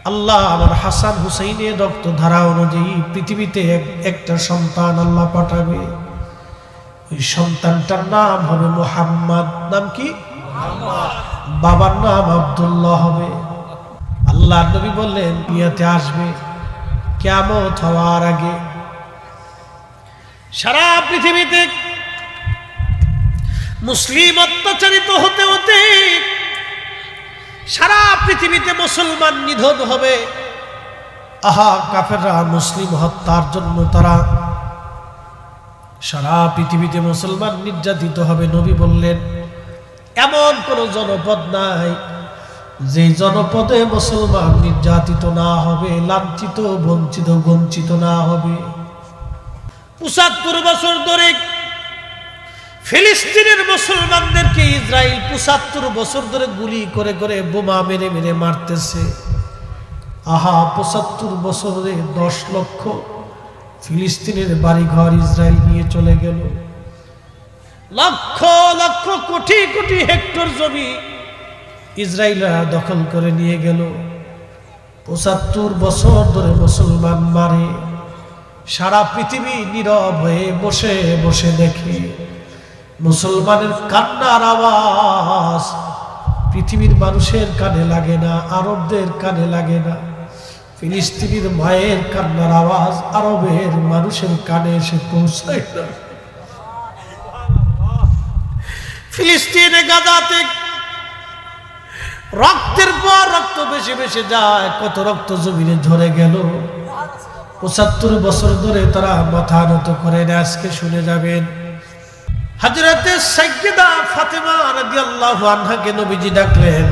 আল্লাহ আমার হাসান হুসাইনের রক্তধারা অনুযায়ী পৃথিবীতে একটা সন্তান আল্লাহ পাঠাবে। ওই সন্তানটার নাম হবে মুহাম্মদ। নাম কি? বাবার নাম আব্দুল্লাহ হবে। আল্লাহ নবী বললেন দুনিয়াতে আসবে কিয়ামত হওয়ার আগে। সারা পৃথিবীতে মুসলিম অত্যাচারিত হতে হতে সারা পৃথিবীতে মুসলমান নিধন হবে। আহা, কাফেররা মুসলিম হত্যার জন্য তারা সারা পৃথিবীতে মুসলমান নির্যাতিত হবে। নবী বললেন এমন কোন জনপদ নাই যে জনপদে মুসলমান নির্যাতিত না হবে, লাঞ্ছিত বঞ্চিত না হবে। ৭৫ বছর ধরে ফিলিস্তিনের মুসলমানদেরকে ইসরায়েল ৭৫ বছর ধরে গুলি করে করে বোমা মেরে মেরে মারতেছে। আহা, ৭৫ বছরে 10 লক্ষ ফিলিস্তিনের বাড়িঘর ইসরায়েল নিয়ে চলে গেল। লক্ষ লক্ষ কোটি কোটি হেক্টর জমি ইসরায়েলরা দখল করে নিয়ে গেল। ৭৫ বছর ধরে মুসলমান মারে। সারা পৃথিবী নীরব হয়ে বসে বসে দেখে। মুসলমানের কান্নার আওয়াজ পৃথিবীর মানুষের কানে লাগে না, আরবদের কানে লাগে না। ফিলিস্তিনের মায়ের কান্নার আওয়াজ আরবের মানুষের কানে এসে পৌঁছায় না। ফিলিস্তিনে গাজাতে রক্তের পর রক্ত বেশি বেশি যায়। কত রক্ত জমিনে ঝরে গেল। ৭৫ বছর ধরে তারা মাথা নত করে না। আজকে শুনে যাবেন হযরতে সাইয়্যিদা ফাতেমা রাদিয়াল্লাহু আনহাকে নবীজি ডাকলেন।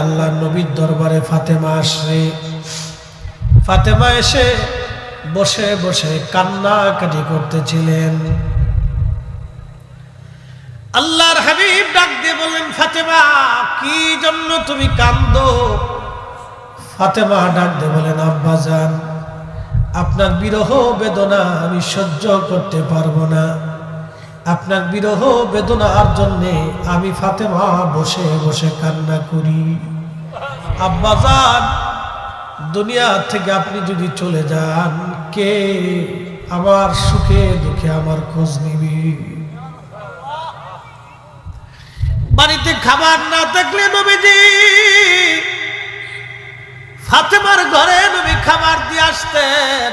আল্লাহর নবীর দরবারে ফাতেমা আসে। ফাতেমা এসে বসে বসে কান্নাকাটি করতেছিলেন। আল্লাহর হাবিব ডাক দিয়ে বললেন ফাতেমা, কি জন্য তুমি কাঁদো? ফাতেমা ডাক দিয়ে বলেন আব্বাজান, আপনার বিরহ বেদনা আমি সহ্য করতে পারবো না। আপনার বিরহ বেদনার জন্যে আমি ফাতেমা বসে বসে কান্না করি। আব্বাজান, দুনিয়া থেকে আপনি যদি চলে যান, কে আমার সুখে দুঃখে আমার খোঁজ নিবি? বাড়িতে খাবার না থাকলে নবীজি ফাতেমার ঘরে নবী খাবার দিয়ে আসতেন।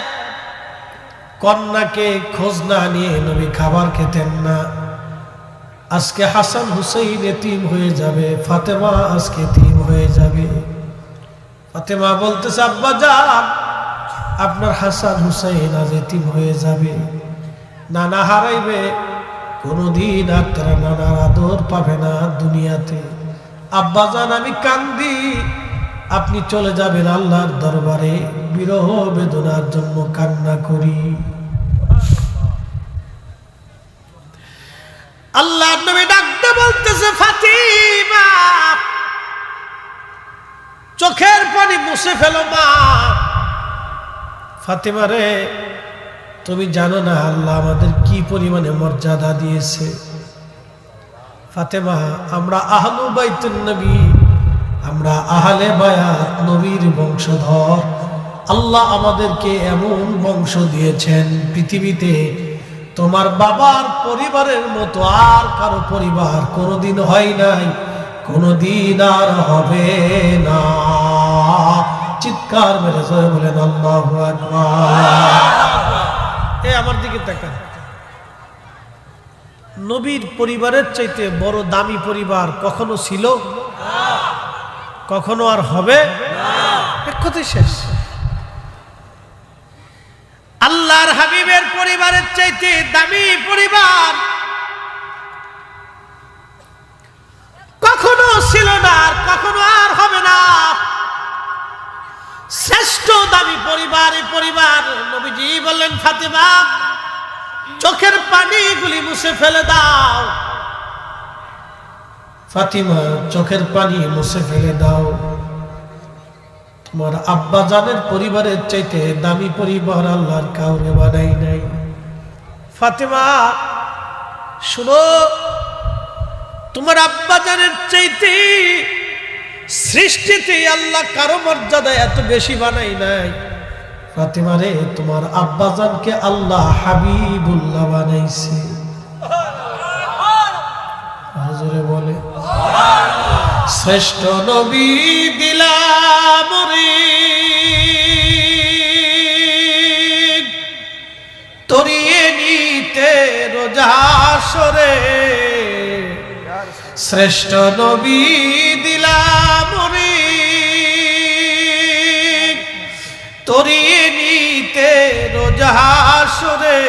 কন্যাকে খোঁজ না নিয়ে নবী খাবার খেতেন না। আজকে হাসান হুসাইন এতিম হয়ে যাবে, ফাতেমা আজকে এতিম হয়ে যাবে। ফাতেমা বলতেছে আব্বাজান, আপনার হাসান হুসাইন আজ এতিম হয়ে যাবে, নানা হারাইবে। কোনদিন আর তারা নানার আদর পাবে না দুনিয়াতে। আব্বাজান, আমি কান্দি, আপনি চলে যাবেন আল্লাহর দরবারে, বিরহ বেদনার জন্য কান্না করি। আল্লাহর নবী ডাকতে বলতেছে ফাতিমা, চোখের পানি মুছে ফেলো মা। ফাতিমা রে, তুমি জানো না আল্লাহ আমাদের কি পরিমাণে মর্যাদা দিয়েছে। ফাতেমা, আমরা আহলু বাইতুন নবী, আমরা আহলে বায়াত, নবীর বংশধর। আল্লাহ আমাদেরকে এমন বংশ দিয়েছেন, পৃথিবীতে তোমার বাবার পরিবারের মতো আর কারো পরিবার কোনোদিন হয় নাই, কোনোদিন আর হবে না। চিৎকার মেরে জয় বলেন আল্লাহু আকবার। আমার দিকে তাকান। নবীর পরিবারের চাইতে বড় দামি পরিবার কখনো ছিল? কখনো আর হবে? এক কথাই শেষ। আল্লাহর হাবিবের পরিবারের চাইতে দামি পরিবার কখনো ছিল না, আর কখনো আর হবে না। শ্রেষ্ঠ দামি পরিবার এই পরিবার। নবীজি বললেন ফাতেমা, চোখের পানিগুলি মুছে ফেলে দাও। ফাতিমা, চোখের পানি মুছে ফেলে দাও। তোমার আব্বা জানের পরিবারের চাইতে দামি পরিবার আল্লাহর কাউরে বানাই নাই। ফাতিমা শুনো, তোমার আব্বা জানের চাইতে সৃষ্টিতে আল্লাহ কারো মর্যাদা এত বেশি বানাই নাই। ফাতেমা রে, তোমার আব্বাজানকে আল্লাহ হাবিবুল্লাহ বানাইছে। হুজুরে বলে শ্রেষ্ঠ নবী দিলাম রে তরিয়ে নিতে রোজাসরে, শ্রেষ্ঠ নবী দিলাম রে তরিয়ে নিতে রোজাসরে,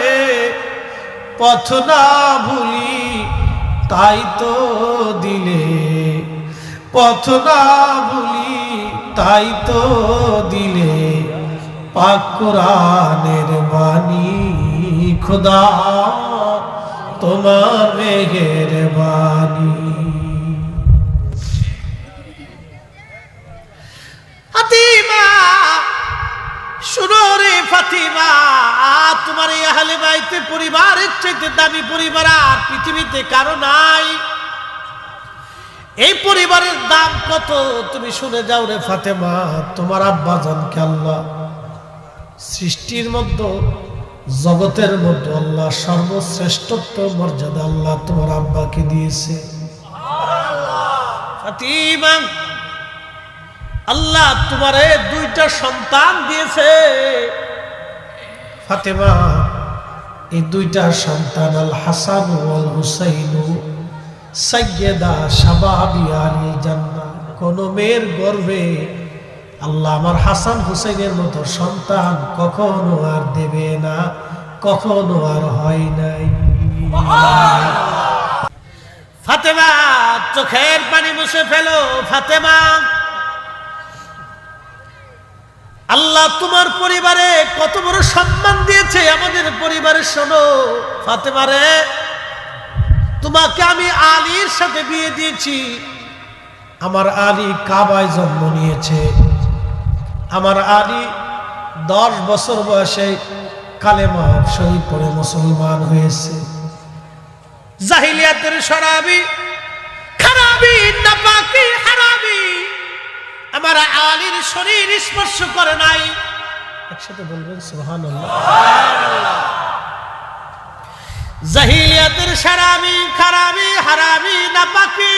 পথ না ভুলি তাই তো দিলে, পথ না ভুলি তাই তো দিলে, পাক কোরআনের বাণী খোদা তোমার মেহেরবানি। ফাতিমা শুনো রে ফাতিমা, তোমার এই আহলে বাইতে পরিবারের চাইতে দামি পরিবার আর পৃথিবীতে কারো নাই। এই পরিবারের দাম কত তুমি শুনে যাও রে ফাতেমা। তোমার আব্বাজানকে আল্লাহ সৃষ্টির মধ্যে, জগতের মধ্যে আল্লাহ সর্বশ্রেষ্ঠত্ব মর্যাদা আল্লাহ তোমার আব্বাকে দিয়েছে। ফাতিমা, আল্লাহ তোমারে দুইটা সন্তান দিয়েছে। ফাতেমা, এই দুইটা সন্তান আল হাসান ওয়াল হুসাইন সাইয়্যিদা শাবাবি আলিল জান্নাহ। কোন মেয়ের গর্ভে আল্লাহ আমার হাসান হুসাইনের মতো সন্তান কখনো আর দেবে না, কখনো আর হয় নাই। ফাতেমা, চোখের পানি মুছে ফেলো। ফাতেমা, আল্লাহ তোমার পরিবারে কত বড় সম্মান দিয়েছে আমাদের পরিবারে। শোনো ফাতেমা রে, তোমাকে আমি আলীর সাথে বিয়ে দিয়েছি। আমার আলী কাবায় জন্ম নিয়েছে। আমার আলী 10 বছর বয়সে কালেমা শহীদ পড়ে মুসলমান হয়েছে। জাহিলিয়াতের শরাবি খারাবি নাপাকি হারামি আমার আলীর শরীর স্পর্শ করে নাই। একসাথে বলবেন সুবহানাল্লাহ। জাহিলিয়াতের শরাবি খারাবি হারামি নাপাকি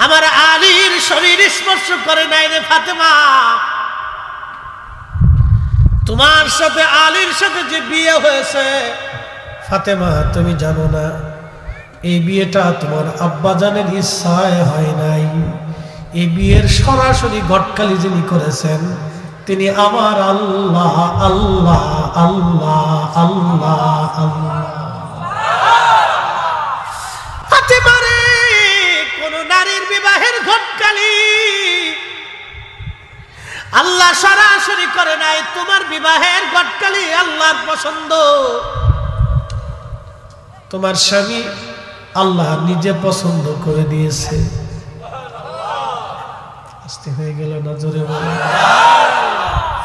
আমার আলীর শরীর স্পর্শ করে নাই রে ফাতেমা। তোমার সাথে আলীর সাথে যে বিয়ে হয়েছে ফাতেমা, তুমি জানো না এই বিয়েটা তোমার আব্বাজানের ইচ্ছায় হয় নাই। এই বিয়ের সরাসরি ঘটকালি যিনি করেছেন তিনি আমার আল্লাহ আল্লাহ আল্লাহ আল্লাহ আল্লাহ। ফাতেমা রে, কোন নারীর বিবাহের ঘটকালি আল্লাহ সরাসরি করে নাই। তোমার বিবাহের ঘটকালি আল্লাহর পছন্দ। তোমার স্বামী আল্লাহ নিজে পছন্দ করে দিয়েছে। আস্তে হয়ে গেল না, জোরে বলো।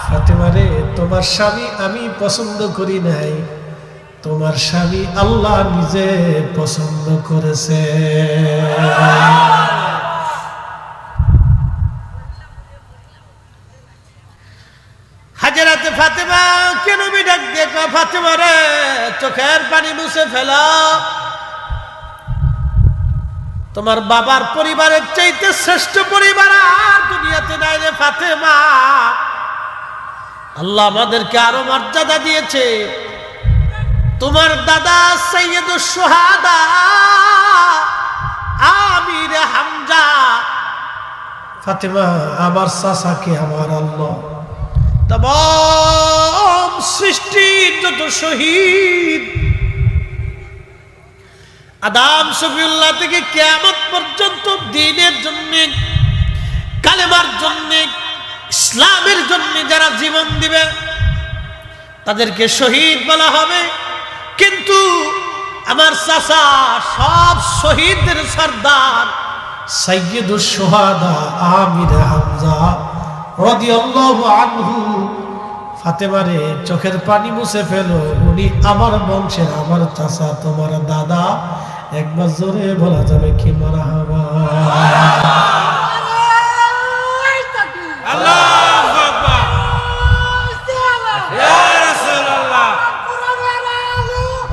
ফাতেমা রে, তোমার স্বামী আমি পছন্দ করি নাই, তোমার স্বামী আল্লাহ নিজে পছন্দ করেছে। হাজরাতে ফাতেমা কেন ডাক দিয়ে ফাতেমা রে, চোখের পানি মুছে ফেলা। তোমার বাবার পরিবারের চাইতে শ্রেষ্ঠ পরিবার আর দুনিয়াতে নাই রে ফাতেমা। আল্লাহ আমাদেরকে আরো মর্যাদা দিয়েছে। তোমার দাদা সৈয়দুশ শুহাদা আমির হামজা। ফাতেমা, আমার চাচাকে আমার আল্লাহ तमाम सृष्टिर যত শহীদ আদম শফিউল্লাহ থেকে কিয়ামত পর্যন্ত দ্বীনের জন্য, কালেমার জন্য, ইসলামের জন্য যারা জীবন দিবে তাদেরকে শহীদ বলা হবে। কিন্তু আমার চাচা সব শহীদদের সরদার সাইয়্যিদুশ শুহাদা আমির হামজা রাদিয়াল্লাহু আনহু। ফাতেমারে চোখের পানি মুছে ফেলো, উনি আমার বংশের, আমার চাচা, তোমার দাদা একবার জোরে বলা যাবে কি মারহাবা। আল্লাহু আকবার। ইয়া রাসূলুল্লাহ।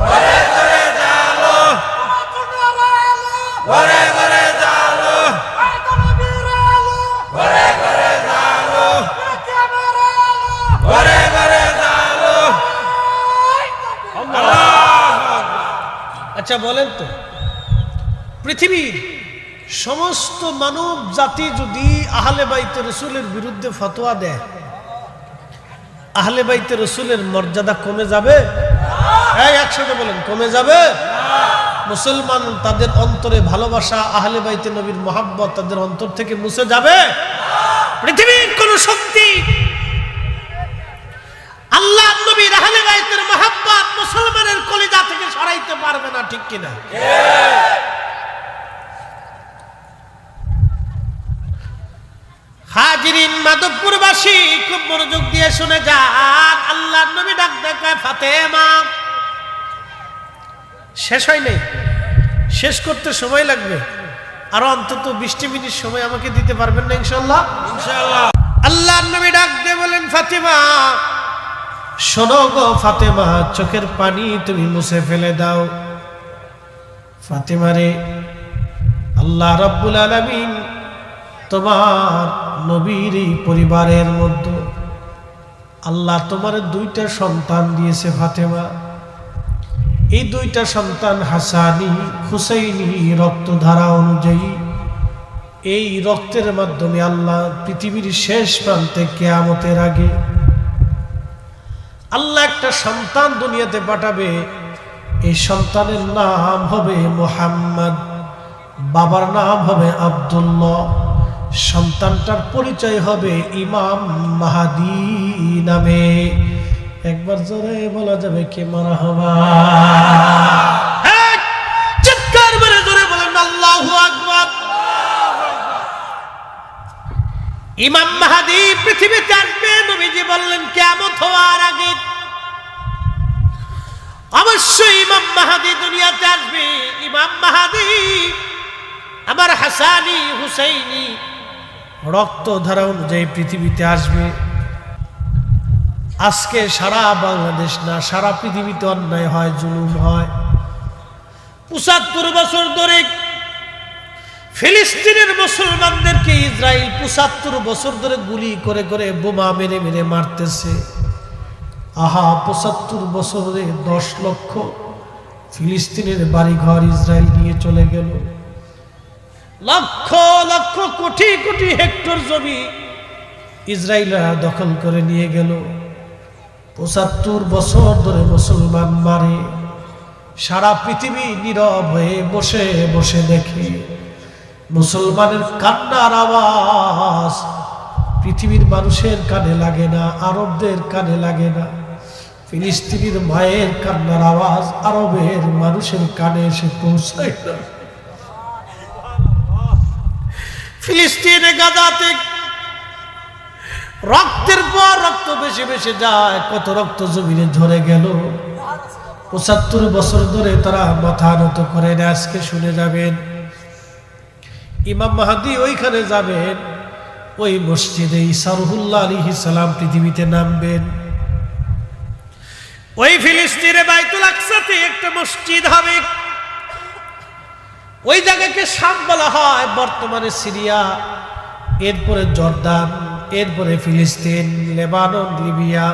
ঘরে ঘরে জালো, ঘরে ঘরে জালো, ঘরে ঘরে জালো, ঘরে ঘরে জালো। আল্লাহু আকবার। আচ্ছা বলেন তো, পৃথিবীর সমস্ত মানব জাতি যদি আহলে বাইতে রসুলের বিরুদ্ধে ফতোয়া দেয়, আহলে বাইতে রসুলের মর্যাদা কমে যাবে? একসাথে বলেন, কমে যাবে? মুসলমান তাদের অন্তরে ভালোবাসা, আহলে বাইতে নবীর মহাব্বত তাদের অন্তর থেকে মুছে যাবে? পৃথিবীর কোন শক্তি আল্লাহ নবীর আহলে বাইতের মহাব্বত মুসলমানের কলিজা থেকে সরাইতে পারবে না, ঠিক কিনা? হাজিরিন, মাধবপুরবাসী খুব মনোযোগ দিয়ে শুনে যান। আল্লাহ নবী ডাক দেয় ফাতেমা। শেষ হয় নাই, শেষ করতে সময় লাগবে, আরো অন্তত 20 মিনিট সময় আমাকে দিতে পারবেন না ইনশাআল্লাহ? ইনশাআল্লাহ। আল্লাহ নবী ডাক দিয়ে বলেন ফাতেমা, শোনো গো ফাতেমা, চোখের পানি তুমি মুছে ফেলে দাও। ফাতেমা রে, আল্লাহ রাব্বুল আলামিন তোমার নবীর এই পরিবারের মধ্যে আল্লাহ তোমার 2টা সন্তান দিয়েছে ফাতেমা। এই 2টা সন্তান হাসানি হুসাইনি রক্তধারা অনুযায়ী, এই রক্তের মাধ্যমে আল্লাহ পৃথিবীর শেষ প্রান্তে কিয়ামতের আগে আল্লাহ একটা সন্তান দুনিয়াতে পাঠাবে। এই সন্তানের নাম হবে মুহাম্মদ, বাবার নাম হবে আব্দুল্লাহ, সন্তানটার পরিচয় হবে ইমাম মাহদী নামে। একবার জোরে বলা যাবে কি মারহাবা। চিৎকার করে জোরে বলেন আল্লাহু আকবার। ইমাম মাহদী পৃথিবীতে আসবে, নবীজি বললেন কিয়ামত হওয়ার আগে। অবশ্যই ইমাম মাহদী দুনিয়াতে আসবে। ইমাম মাহদী আমার হাসানি হুসাইনি রক্তধারা অনুযায়ী পৃথিবীতে আসবে। আজকে সারা বাংলাদেশ না, সারা পৃথিবীতে অন্যায় হয়, জুলুম হয়। 75 বছর ধরে ফিলিস্তিনের মুসলমানদেরকে ইসরায়েল 75 বছর ধরে গুলি করে করে বোমা মেরে মেরে মারতেছে। আহা, 75 বছরে 10 লক্ষ ফিলিস্তিনের বাড়িঘর ইসরায়েল নিয়ে চলে গেল। লক্ষ লক্ষ কোটি কোটি হেক্টর জমি ইসরায়েলরা দখল করে নিয়ে গেল। 75 বছর ধরে মুসলমান মারে, সারা পৃথিবী নীরব হয়ে বসে বসে দেখে। মুসলমানের কান্নার আওয়াজ পৃথিবীর মানুষের কানে লাগে না, আরবদের কানে লাগে না। ফিলিস্তিনের মায়ের কান্নার আওয়াজ আরবের মানুষের কানে এসে পৌঁছায় না। ফিলিস্তিনে গাজাতে রক্তের পর রক্ত বেশি বেশি যায়, কত রক্ত জমিনে ঝরে গেল। 75 বছর ধরে তারা মাথা নত করে না। আজকে শুনে যাবেন, ইমাম মাহদী ওইখানে যাবেন, ওই মসজিদে ঈসা রুহুল্লাহ আলাইহিস সালাম পৃথিবীতে নামবেন। ওই ফিলিস্তিনে বাইতুল আকসাতে একটা মসজিদ হবে। ওই জায়গাকে শাম বলা হয়, বর্তমানে সিরিয়া, এরপরে জর্দান, এরপরে ফিলিস্তিন, লেবানন, লিবিয়া,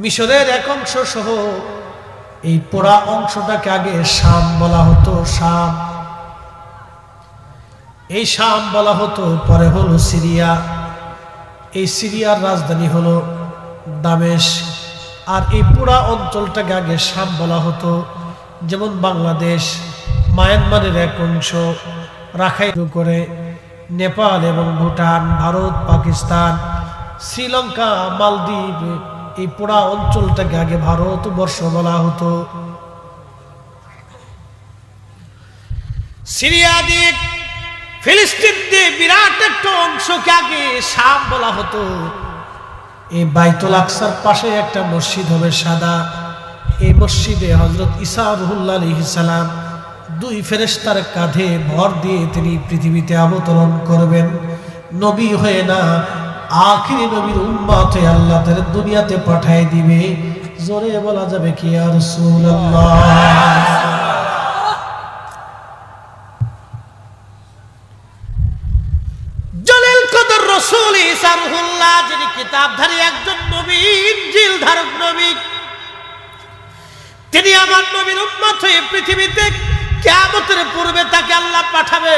মিশরের এক অংশ সহ এই পোড়া অংশটাকে আগে শাম বলা হতো। শাম, এই শাম বলা হতো, পরে হলো সিরিয়া। এই সিরিয়ার রাজধানী হলো দামেস্ক। আর এই পুরা অঞ্চলটাকে আগে শাম বলা হতো। যেমন বাংলাদেশ, মায়ানমারের এক অংশ, রাখাইন করে নেপাল এবং ভুটান, ভারত, পাকিস্তান, শ্রীলঙ্কা, মালদ্বীপ, এই পুরা অঞ্চলটাকে আগে ভারতবর্ষ বলা হতো। সিরিয়া দিক, ফিলিস্তিন দিয়ে বিরাট একটা অংশকে আগে শাম বলা হতো। এই বাইতুল আকসার পাশে একটা মসজিদ হবে সাদা। এই মসজিদে হযরত ঈসা রুহুল্লাহ আলাইহিস সালাম দুই ফেরেশতার কাঁধে ভর দিয়ে তিনি পৃথিবীতে অবতরণ করবেন। নবী হয়ে না, আখিরি নবীর উম্মত হয়ে আল্লাহ তার দুনিয়াতে পাঠিয়ে দিবে। জোরে বলা যাবে কি ইয়া রাসূলুল্লাহ। জলিল কদর রাসূল ঈসা রূহুল্লাহ, যিনি কিতাবধারী একজন নবী, ইনজিল ধারক নবী, তিনি আমার নবীর উম্মত হয়ে পৃথিবীতে কিয়ামতের পূর্বে তাকে আল্লাহ পাঠাবে।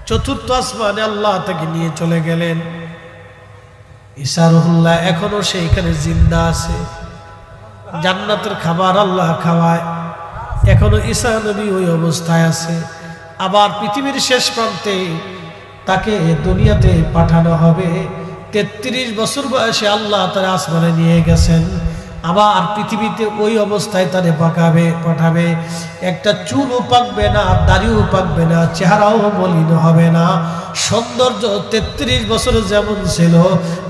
চতুর্থ আসমানে আল্লাহ তাকে নিয়ে চলে গেলেন। ঈসা রূহুল্লাহ এখনো সেইখানে জিন্দা আছে, জান্নাতের খাবার আল্লাহ খাওয়ায়, এখনো ঈসা নবী ওই অবস্থায় আছে। আবার পৃথিবীর শেষ প্রান্তে তাকে দুনিয়াতে পাঠানো হবে। 33 বছর বয়সে আল্লাহ তার আসমানে নিয়ে গেছেন। আবার পৃথিবীতে ওই অবস্থায় তারে পাঠাবে। একটা চুলও পাকবে না, দাড়িও পাকবে না, চেহারাও মলিন হবে না। সৌন্দর্য 33 বছর যেমন ছিল,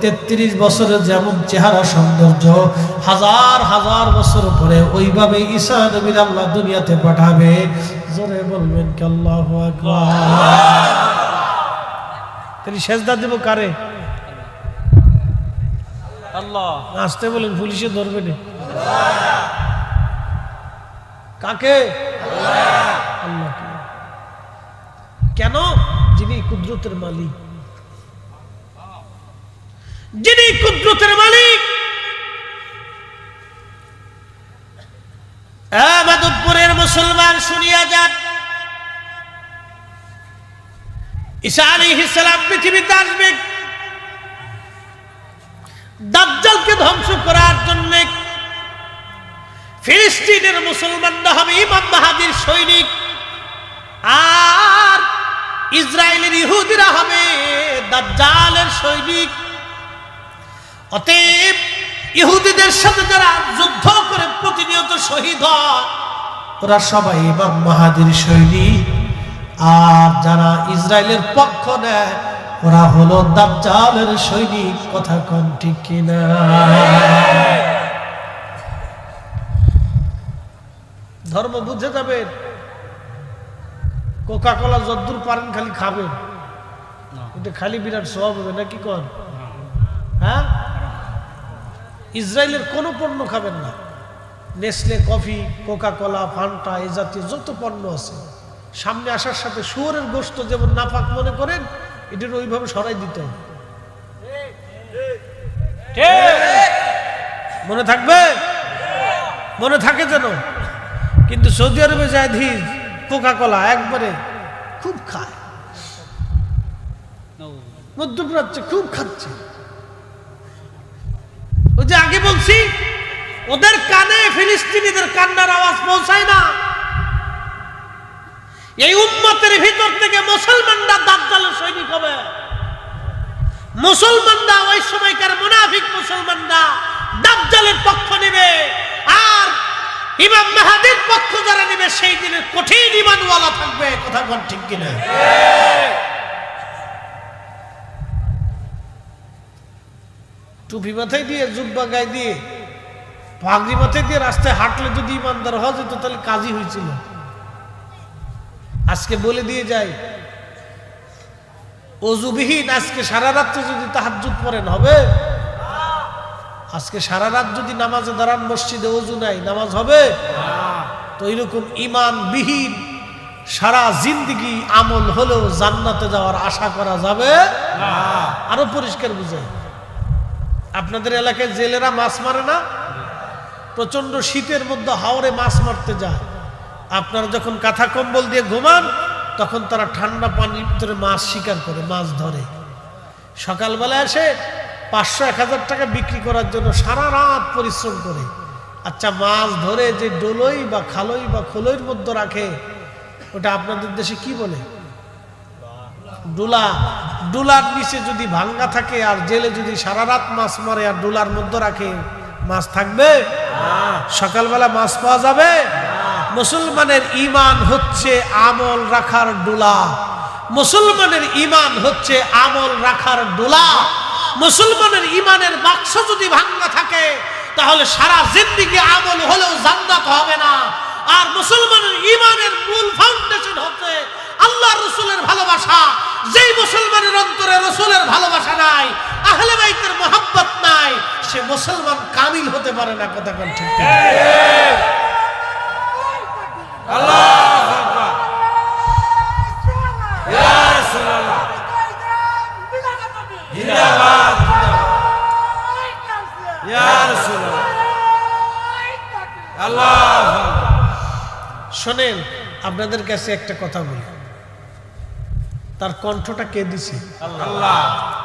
33 বছরের যেমন চেহারা সৌন্দর্য, হাজার হাজার বছর পরে ওইভাবে ঈসা নবীর আল্লাহ দুনিয়াতে পাঠাবে। জোরে বলবেন কি আল্লাহু আকবার। তিনি সেজদা দেব কারে? আল্লাহ। আসতে বলেন, পুলিশে ধরবে না। কাকে? আল্লাহকে। কেন? যিনি কুদরতের মালিক, যিনি কুদরতের মালিক। মাদবপুরের মুসলমান শুনিয়া যান, ঈসা আলাইহিস সালাম পৃথিবীতে আসবে দাজ্জালকে ধ্বংস করার জন্য। ফিলিস্তিনের মুসলমানরা হবে ইমাম মাহদীর সৈনিক, আর ইসরায়েলের ইহুদিরা হবে দাজ্জালের সৈনিক। অতএব ইহুদিদের সাথে যারা যুদ্ধ করে প্রতিনিয়ত শহীদ হয়, ওরা সবাই ইমাম মাহদীর সৈনিক। আর যারা ইসরায়েলের পক্ষ নেয়, ওরা হলো দাজ্জালের সৈনিক। কথা কোন ঠিক কিনা? ধর্ম বুঝে যাবেন। কোকা কোলা যদ্দূর পারেন খালি খাবেন, এটা খালি বিরাট সওয়াব হবে নাকি কোন? হ্যাঁ, ইসরায়েলের কোনো পণ্য খাবেন না। Nestle coffee, Coca Cola, Fanta, এই জাতীয় যত পণ্য আছে, সামনে আসার সাথে শুয়োরের গোশত যেমন নাপাক মনে করেন, এটার ওইভাবে সরাই দিতে হবে। মনে থাকবে? মনে থাকে যেন। কিন্তু সৌদি আরবে যায় ধীর কোকা কোলা একবারে খুব খায়, মধ্যপ্রাচ্যে খুব খাচ্ছে। ওই যে আগে বলছি, ওদের কানে ফিলিস্তিনিদের কান্নার আওয়াজ পৌঁছায় না। এই উম্মতের ভিতর থেকে মুসলমানরা দাজ্জালের সৈনিক হবে। মুসলমানরা ওই সময়কার মুনাফিক মুসলমানরা দাজ্জালের পক্ষ নেবে, আর ইমাম মাহদীর পক্ষ যারা নেবে সেই দিনে কঠিন ঈমানওয়ালা থাকবে। কথা বল ঠিক কিনা? টুপি মাথায় দিয়ে, জুব্বা গায়ে দিয়ে, পাগড়ি মাথায় দিয়ে রাস্তায় হাঁটলে যদি ইমানদার হওয়া যেত তাহলে কাজই হয়েছিল। আজকে বলে দিয়ে যায়, অজুবিহীন আজকে সারা রাত্রে যদি তাহাজ্জুদ পড়েন হবে? আজকে সারা রাত যদি নামাজে দাঁড়ান, মসজিদে অজু নাই, নামাজ হবে? তো এইরকম ঈমানবিহীন সারা জিন্দেগি আমল হলেও জান্নাতে যাওয়ার আশা করা যাবে না। আরো পরিষ্কার বুঝাই, আপনাদের এলাকায় জেলেরা মাছ মারে না? প্রচন্ড শীতের মধ্যে হাওরে মাছ মারতে যায়। আপনারা যখন কাঁথা কম্বল দিয়ে ঘুমান, তখন তারা ঠান্ডা পানির ভিতরে মাছ শিকার করে, মাছ ধরে। সকালবেলা এসে 500-1000 টাকা বিক্রি করার জন্য সারা রাত পরিশ্রম করে। আচ্ছা, মাছ ধরে যে ডোলই বা খালই বা খোলইর মধ্যে রাখে, ওটা আপনাদের দেশে কি বলে? ডুলা। ডুলার নিচে যদি ভাঙ্গা থাকে আর জেলে যদি সারা রাত মাছ মারে আর ডুলার মধ্যে রাখে, মাছ থাকবে? সকালবেলা মাছ পাওয়া যাবে? মুসলমানের ঈমান হচ্ছে আমল রাখার ডুলা। মুসলমানের ঈমান হচ্ছে আমল রাখার ডুলা। মুসলমানের ঈমানের বাক্স যদি ভাঙ্গা থাকে, তাহলে সারা জিন্দেগি আমল হলেও জান্নাত হবে না। আর মুসলমানের ঈমানের মূল ফাউন্ডেশন হচ্ছে আল্লাহ রাসূলের ভালোবাসা। যেই মুসলমানের অন্তরে রাসূলের ভালোবাসা নাই, আহলে বাইতের মহব্বত নাই, সে মুসলমান কামিল হতে পারে না। কথা কোন ঠিক? আল্লাহু আকবার। ইয়া রাসূলুল্লাহ জিন্দাবাদ, ইয়া রাসূলুল্লাহ। আল্লাহু আকবার। শোনেন, আপনাদের কাছে একটা কথা বলি, তার কণ্ঠটা কে দিছে? আল্লাহ।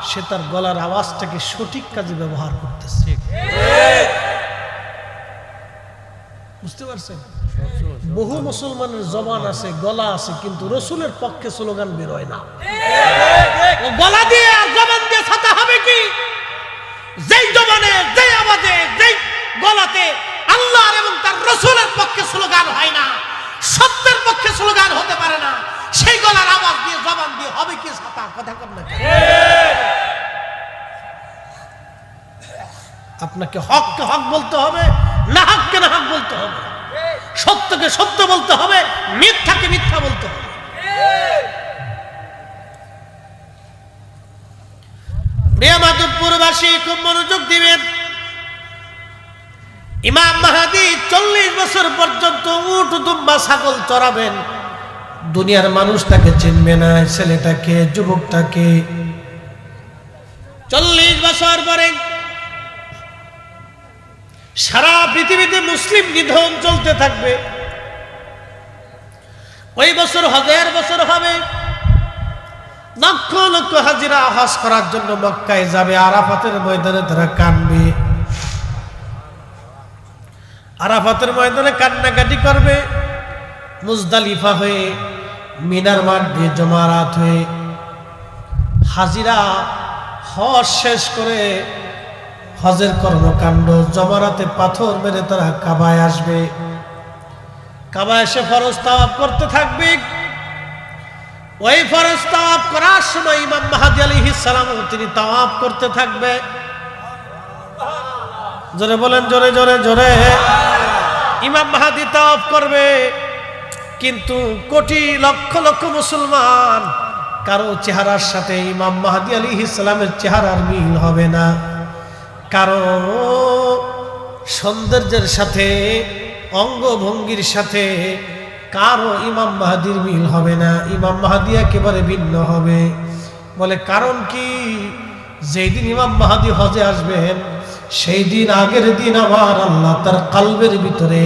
সে তার গলার আওয়াজটাকে সঠিক কাজে ব্যবহার করতেছে। বুঝতে পারছেন? বহু মুসলমানের জবান আছে, গলা আছে, কিন্তু রসুলের পক্ষে স্লোগান বের হয় না। ও গলা দিয়ে আর জবান দিয়ে ছাতা হবে কি? যেই জবানে, যেই আওয়াজে, যেই গলাতে আল্লাহর এবং তার রসুলের পক্ষে স্লোগান হয় না, সত্যের পক্ষে স্লোগান হতে পারে না, সেই গলার আওয়াজ দিয়ে জবান দিয়ে হবে কি ছাতা? কথা কম না? আপনাকে হককে হক বলতে হবে, না হককে না হক বলতে হবে, সত্যকে সত্য বলতে হবে, মিথ্যাকে মিথ্যা বলতে হবে। মাধবপুরবাসী খুব মনোযোগ দিবেন। ইমাম মাহদী 40 বছর পর্যন্ত উট দুম্বা ছাগল চড়াবেন। দুনিয়ার মানুষ তাকে চিনবে না, ছেলেটাকে, যুবকটাকে। 40 বছর পরে সারা পৃথিবীতে মুসলিম নিধন চলতে থাকবে। ওই বছর হজের বছর হবে, লক্ষ লক্ষ হাজিরা হজ করার জন্য মক্কায় যাবে। আরাফাতের ময়দানে তারা কাঁদবে, আরাফাতের ময়দানে কান্নাকাটি করবে। মুজদালিফা হয়ে, মিনার মাঠ দিয়ে, জমারাত হয়ে হাজিরা হজ শেষ করে হজের কর্মকাণ্ড, জমারাতে পাথর মেরে তারা কাবায় আসবে। কাবায় এসে ফরজ তাওয়াফ করতে থাকবে। ওই ফরজ তাওয়াফ করার সময় ইমাম মাহদী আলাইহিস সালাম তিনি তাওয়াফ করতে থাকবে। জোরে বলেন, জোরে জোরে জোরে। ইমাম মাহদী তাওয়াফ করবে, কিন্তু কোটি লক্ষ লক্ষ মুসলমান কারো চেহারার সাথে ইমাম মাহদী আলাইহিস সালামের চেহারার মিল হবে না। কারো সৌন্দর্যের সাথে, অঙ্গভঙ্গির সাথে কারো ইমাম মাহদীর মিল হবে না। ইমাম মাহদী একেবারে ভিন্ন হবে। বলে কারণ কি? যেই দিন ইমাম মাহদী হজে আসবেন, সেই দিন আগের দিন আমার আল্লাহ তার কলবের ভিতরে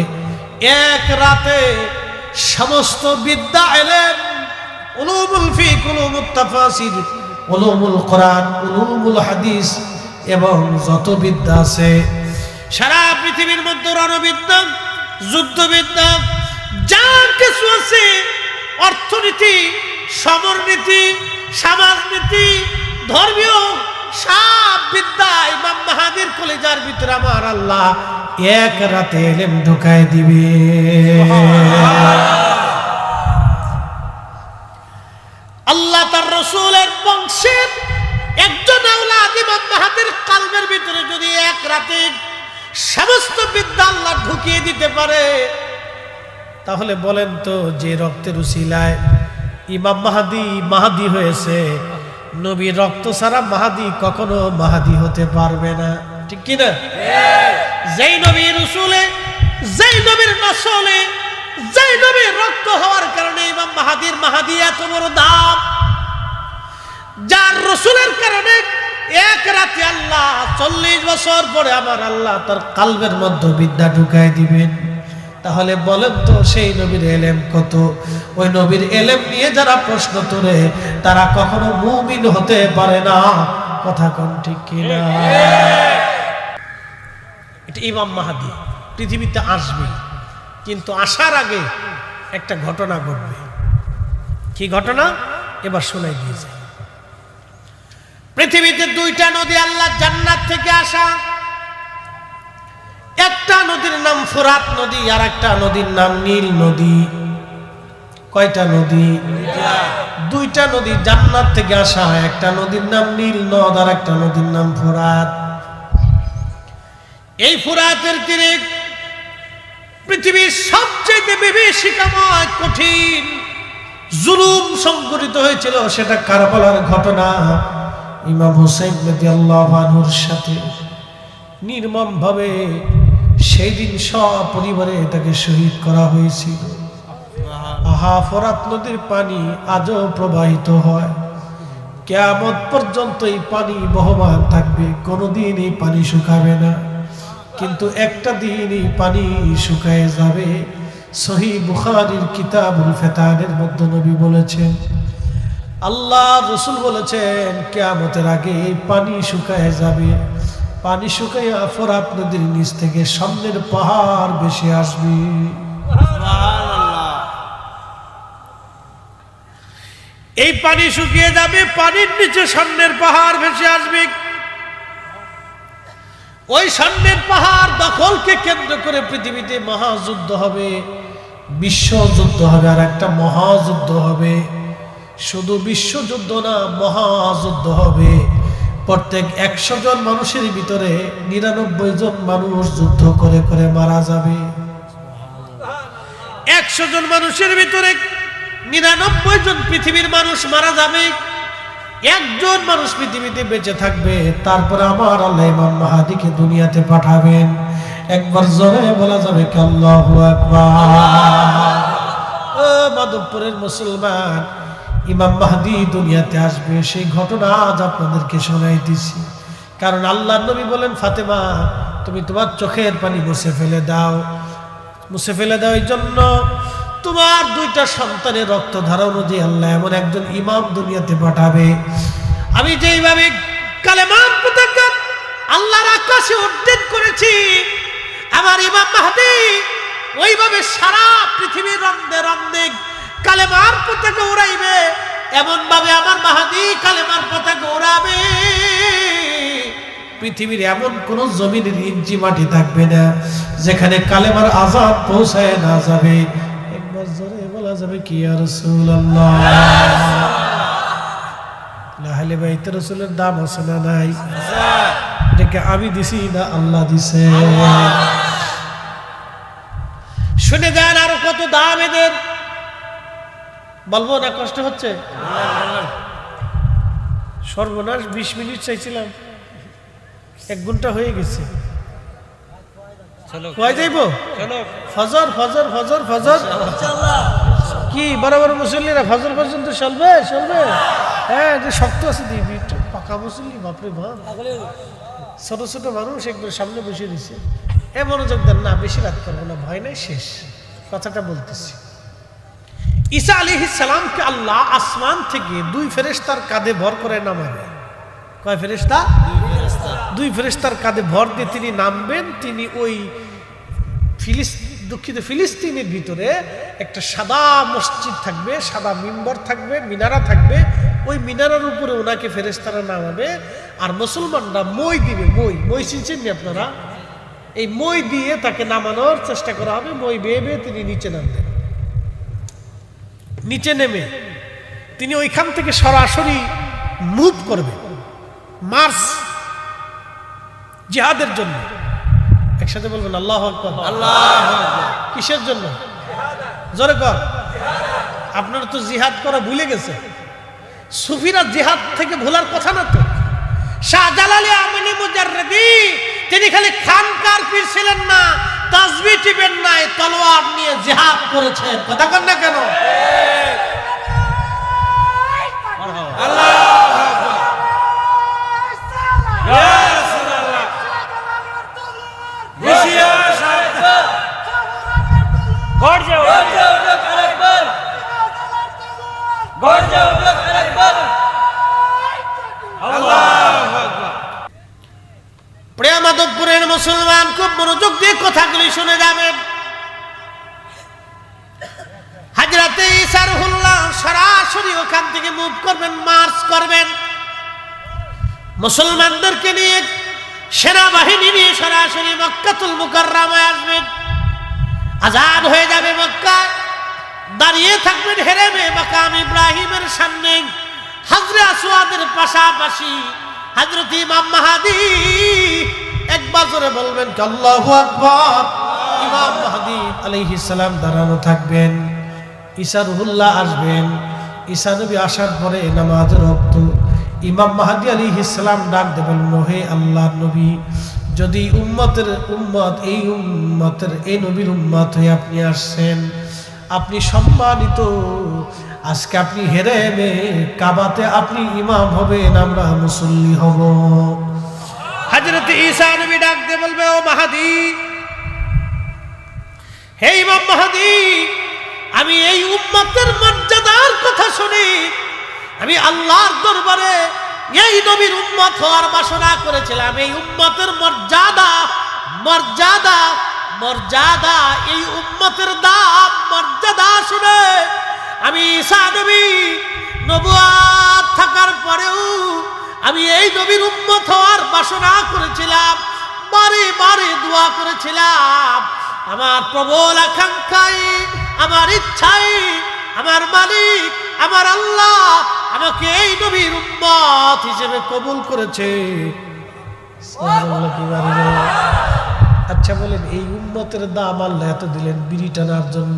এক রাতে সমস্ত বিদ্যা এলেম, উলুমুল ফিকহ, উলুমুত তাফাসির, উলুমুল কোরআন, উলুমুল হাদিস এবং যত বিদ্যা আছে সারা পৃথিবীর মধ্যে, রণবিদ্যা, যুদ্ধবিদ্যা, যা কিছু আছে, অর্থনীতি, সমরনীতি, সমাজনীতি, ধর্মীয় সব বিদ্যা ইমাম মাহদীর কলিজার ভিতরে আমার আল্লাহ এক রাতে এলেম ঢুকায় দিবে। আল্লাহ তার রাসূলের বংশের একজন আওলাদ ইমাম মাহদীর কলবের ভিতরে যদি এক রাতে সমস্ত বিদ্যা আল্লাহ ঢুকিয়ে দিতে পারে, তাহলে বলেন তো, যে রক্তের উসিলায় ইমাম মাহদী মাহদী হয়েছে, নবীর রক্ত ছাড়া মাহদী কখনো মাহদী হতে পারবে না। ঠিক কিনা? যেই নবীর রসুলে, যেই নবীর নসলে, যেই নবীর রক্ত হওয়ার কারণে ইমাম মাহদীর মাহদী এত বড় দাম, যার রসুলের কারণে এক রাতে আল্লাহ 40 বছর পরে আমার আল্লাহ তার কলবের মধ্যে বিদ্যা ঢুকায় দিবেন। তাহলে বলেন তো, সেই নবীর এলেম কত? ওই নবীর এলেম নিয়ে যারা প্রশ্ন তোলে, তারা কখনো মুমিন হতে পারে না। কথা কোন ঠিক কিনা? এটা ইমাম মাহদী পৃথিবীতে আসবে, কিন্তু আসার আগে একটা ঘটনা ঘটবে। কি ঘটনা? এবার শোনাই দিয়েছে। পৃথিবীতে 2টা নদী আল্লাহ জান্নাত থেকে আসা। একটা নদীর নাম ফুরাত নদী, আর একটা নদীর নাম নীল নদী। কয়টা নদী? 2টা নদী জান্নাত থেকে আসা। একটা নদীর নাম নীল নদ, আর একটা নদীর নাম ফুরাত। এই ফুরাতের তীরে পৃথিবীর সবচেয়ে বিভীষিকাময় কঠিন জুলুম সংঘটিত হয়েছিল, সেটা কারবালার ঘটনা। ইমাম হুসাইন রাদিয়াল্লাহু আনহুর সাথে নির্মমভাবে সেই দিন সপরিবারে তাকে শহীদ করা হয়েছিল। আহা, ফোরাত নদীর পানি আজও প্রবাহিত হয়, কিয়ামত পর্যন্ত এই পানি বহমান থাকবে, কোনোদিন এই পানি শুকাবে না। কিন্তু একটা দিন এই পানি শুকায় যাবে। সহিহ বুখারীর কিতাবুল ফিতানের মধ্যে নবী বলেছেন, আল্লাহ রাসূল বলেছেন, কিয়ামতের আগে এই পানি শুকায় যাবে। পানি শুকাইয়া ফোরাত নদীর নিচ থেকে সামনের পাহাড় ভেসে আসবে। সুবহানাল্লাহ। এই পানি শুকিয়ে যাবে, পানির নিচে সামনের পাহাড় ভেসে আসবে। ওই সামনের পাহাড় দখলকে কেন্দ্র করে পৃথিবীতে মহাযুদ্ধ হবে, বিশ্বযুদ্ধ হবে, আর একটা মহাযুদ্ধ হবে। শুধু বিশ্বযুদ্ধ না, মহাযুদ্ধ হবে। প্রত্যেক 100 জন মানুষের ভিতরে 99 জন মানুষ যুদ্ধ করে করে মারা যাবে। 100 জন মানুষের ভিতরে 99 জন পৃথিবীর মানুষ মারা যাবে, একজন মানুষ পৃথিবীতে বেঁচে থাকবে। তারপরে আমার আল্লাহ ইমাম মাহদীকে দুনিয়াতে পাঠাবেন। একবার জোরে বলা যাবে কি আল্লাহু আকবার। ও মাধবপুরের মুসলমান, ইমাম মাহদী দুনিয়াতে আসবে, সেই ঘটনা আজ আপনাদেরকে শোনাইতেছি। কারণ আল্লাহর নবী বলেন, ফাতেমা তুমি তোমার চোখের পানি মুছে ফেলে দাও। মুছে ফেলে দাও এই জন্য তোমার 2টা সন্তানের রক্ত ধারা অনুযায়ী আল্লাহ এমন একজন ইমাম দুনিয়াতে পাঠাবে। আমি যেইভাবে কালেমার পতাকা আল্লাহর আকাশে উড্ডীন করেছি, আমার ইমাম মাহদী ওইভাবে সারা পৃথিবীর রন্দে রন্দে কালেমার পতাকা উড়াইবে। এমন ভাবে আমার মাহদী কালেমার পতাকা উড়াবে, পৃথিবীর এমন কোন জমিনের ইঞ্চি মাটি থাকবে না যেখানে কালেমার আযান পৌঁছায় না যাবে। একবার জোরে বলা যাবে কি ইয়া রাসূলুল্লাহ। আহলে বাইত রাসূলের দাম আছে না নাই? এটাকে আমি দিছি না আল্লাহ দিছে? শুনে যান আরো কত দাম এদের, বলবো না? কষ্ট হচ্ছে? সর্বনাশ, 20 মিনিট চাইছিলাম, 1 ঘন্টা হয়ে গেছে। কয় যাইব? ফজর ফজর ফজর ফজর কি বরাবর মুসল্লিরা ফজর পর্যন্ত চলবে? চলবে? হ্যাঁ, যে শক্ত আছে দিবি, পাকা মুসল্লি, বাপরে বাপ। ছোট ছোট মানুষ একবার সামনে বসে দিছে। এ মনোযোগ দেন না, বেশি রাত করবো না, ভয় নাই, শেষ কথাটা বলতেছি। ঈসা আলাইহিস সালামকে আল্লাহ আসমান থেকে 2 ফেরেশতার কাঁধে ভর করে নামাবে। কয় ফেরেশতা? 2 ফেরেশতার কাঁধে ভর দিয়ে তিনি নামবেন। তিনি ওই ফিলিস্তিনের ভিতরে একটা সাদা মসজিদ থাকবে, সাদা মিম্বর থাকবে, মিনারা থাকবে। ওই মিনারার উপরে ওনাকে ফেরেশতারা নামাবে, আর মুসলমানরা মই দিবে। মই চিনছেন নি আপনারা? এই মই দিয়ে তাকে নামানোর চেষ্টা করা হবে। মই বেয়ে বেয়ে তিনি নিচে নামবেন। নিচে নেমে তিনি ওইখান থেকে সরাসরি মুভ করবে, মার্চ জিহাদের জন্য। একসাথে বলবেন আল্লাহু আকবার। আল্লাহু আকবার। কিসের জন্য? জোরে কর। আপনারা তো জিহাদ করা ভুলে গেছে। সুফিরা জিহাদ থেকে ভোলার কথা না তো। শাহজালালি আমিনী মুজাররদি তিনি খালি খানকার পীর ছিলেন না, তাসবিহ টিপেন নাই, তলোয়ার নিয়ে জিহাদ করেছেন। কথা কন না কেন? আল্লাহু আকবার। ইয়া রাসূলুল্লাহ। বসিয়া সাহেব গড় যাও, আরেকবার গড় যাও, আরেকবার। আল্লাহু আকবার। প্রিয় মাধবপুরের মুসলমান, খুব মনোযোগ দিয়ে কথাগুলি শুনে যাবেন। হযরতে ঈসা রুহুল্লাহ সরাসরি ওখান থেকে মুভ করবেন, মার্চ করবেন। মুসলমানদেরকে নিয়ে, সেনাবাহিনী নিয়ে সরাসরি মক্কাতুল মুকাররমায় আসবেন। আজাদ হয়ে যাবে মক্কা। দাঁড়িয়ে থাকবেন হেরেমে মাকাম ইব্রাহিমের সামনে, হাজরে আসওয়াদের পাশাপাশি। হযরত ইমাম মাহদী একবার জোরে বলবেন আল্লাহু আকবার। ইমাম মাহদী আলাইহিস সালাম দাঁড়ানো থাকবেন, ঈসা রুহুল্লাহ আসবেন। ঈসা নবী আসার পরে নামাজের ওয়াক্ত ইমাম মাহদী আলাইহিস সালাম ডাক দেবেন, হে আল্লাহর নবী, যদি এই উম্মতের এই নবীর উম্মত হয়ে আপনি আসছেন, আপনি সম্মানিত, আজকে আপনি হেরেমে কাবাতে আপনি ইমাম হবেন, আমরা মুসল্লি হব। হযরত ঈসা নবী ডাক দিয়ে বলবে, ও মাহদী, হে ইমাম মাহদী, আমি এই উম্মতের মর্যাদার কথা শুনি, আমি আল্লাহর দরবারে এই নবীর উম্মত হওয়ার বাসনা করেছিলাম। এই উম্মতের মর্যাদা মর্যাদা মর্যাদা, এই উম্মতের দাম মর্যাদা শুনে আমি ঈসা নবী নবুয়ত থাকার পরেও আমি এই নবীর উম্মত হওয়ার বাসনা করেছিলাম, বারে বারে দোয়া করেছিলাম। আমার প্রবল আকাঙ্ক্ষাই, আমার ইচ্ছাই, আমার মালিক, আমার আল্লাহ আমাকে এই নবীর উম্মত হিসেবে কবুল করেছে। আচ্ছা বলেন, এই উম্মতের দাম আল্লাহ এত দিলেন বিড়ি টানার জন্য,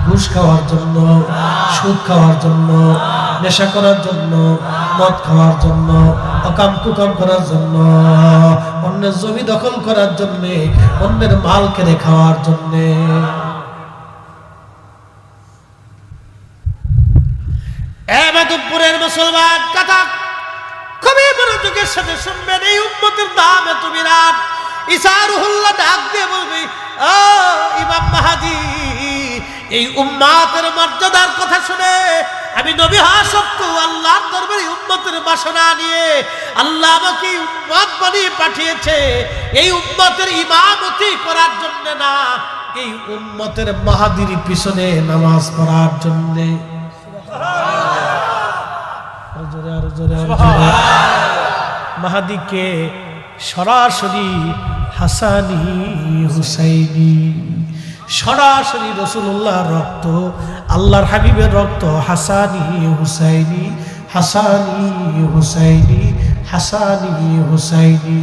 ঘুষ খাওয়ার জন্য, সুদ খাওয়ার জন্য, নেশা করার জন্য, মদ খাওয়ার জন্য, অকাম কুকাম করার জন্য, অন্যের জমি দখল করার জন্য, অন্যের মাল কেড়ে খাওয়ার জন্য। মাধবপুরের মুসলমান কথা খুবই মনোযোগের সাথে শুনবেন, এই উম্মতের দাম এত বিরাট। ঈসা রুহুল্লাহ ডাক দিয়ে বলবে, ও ইমাম মাহদী, এই উম্মতের মর্যাদার কথা শুনে আমি নবী হওয়া সত্ত্বেও আল্লাহর দরবারে উম্মতের বাসনা নিয়ে আল্লাহ আমাকে উম্মত বানিয়ে পাঠিয়েছে, এই উম্মতের ইমামতি করার জন্য না, এই উম্মতের মাহদীর পিছনে নামাজ পড়ার জন্য। মাহদীকে সরাসরি হাসানি হুসাইনি, সরাসরি রাসূলুল্লাহর রক্ত, আল্লাহর হাবিবের রক্ত, হাসানি হুসাইনি, হাসানি হুসাইনি, হাসানি হুসাইনি।